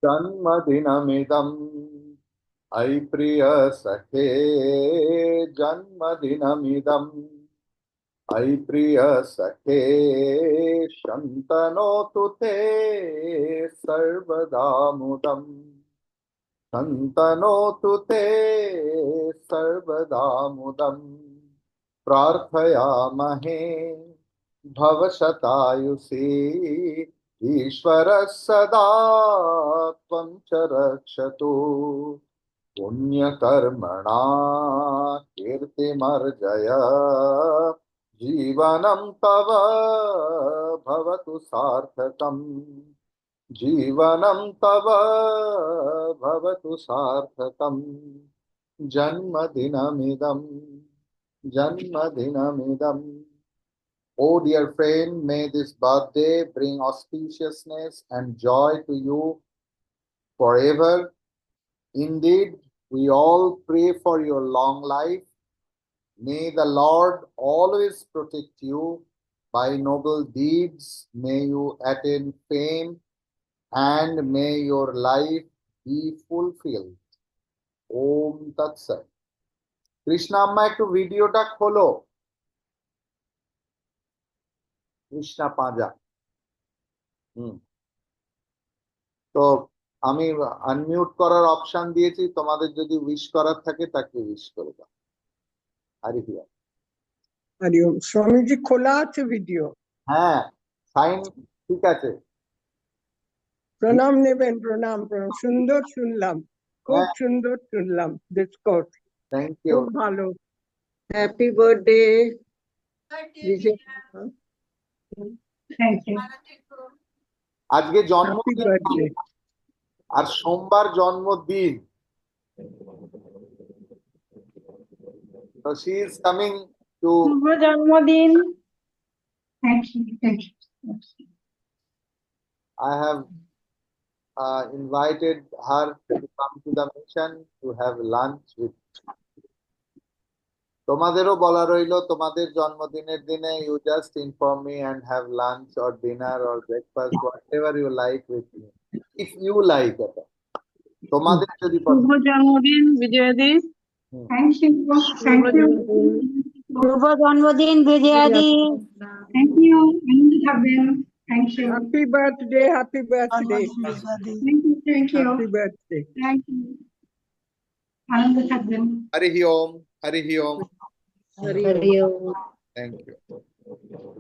जन्मदिनमिदं अयि प्रिय सखे जन्मदिनमिदम् अयि प्रिय सखे शन्तनोतु ते सर्वदा मुदम् शन्तनोतु ते सर्वदा मुदम् प्रार्थयामहे भवशतायुषी ईश्वरः सदा त्वं च रक्षतु पुण्यकर्मणा कीर्तिमर्जय जीवनं तव भवतु सार्थकम् जीवनं तव भवतु सार्थकम् जन्मदिनमिदम् जन्मदिनमिदम्. Oh dear friend, may this birthday bring auspiciousness and joy to you forever. Indeed, we all pray for your long life. May the Lord always protect you by noble deeds. May you attain fame and may your life be fulfilled. Om Tat Sat. Krishna আম্মা একটু ভিডিওটা খোলো। কৃষ্ণা পাঁজা। তো আমি unmute করার option দিয়েছি, তোমাদের যদি উইশ করার থাকে তাকে উইশ করে দাও। হরি ওম। হরি ওম। স্বামীজি খোলা আছে ভিডিও? হ্যাঁ, সাইন ঠিক আছে। প্রণাম নেবেন। প্রণাম প্রণাম। সুন্দর শুনলাম, খুব সুন্দর শুনলাম ডিসকোর্স। Thank you. খুব ভালো। Happy birthday. Thank you. আজকে জন্মদিন আর সোমবার জন্মদিন। So she is coming to শুভ জন্মদিন। Thank you, thank you. I have invited her to come to the mission to have lunch with. তোমাদেরও বলা রইলো, তোমাদের জন্মদিনের দিনে you just inform me and have lunch or dinner or breakfast whatever you like with me, if you like it. তোমাদের যদি শুভ জন্মদিন বিজয়াদি। Thank you, thank you. শুভ জন্মদিন বিজয়াদি। থ্যাংক ইউ, আনন্দ থাকবেন। Thank you. Happy birthday, happy birthday. Thank you, thank you. Happy birthday. Thank you, আনন্দ থাকবেন। হরি ওম, হরি ওম। হরি ওম। Thank you.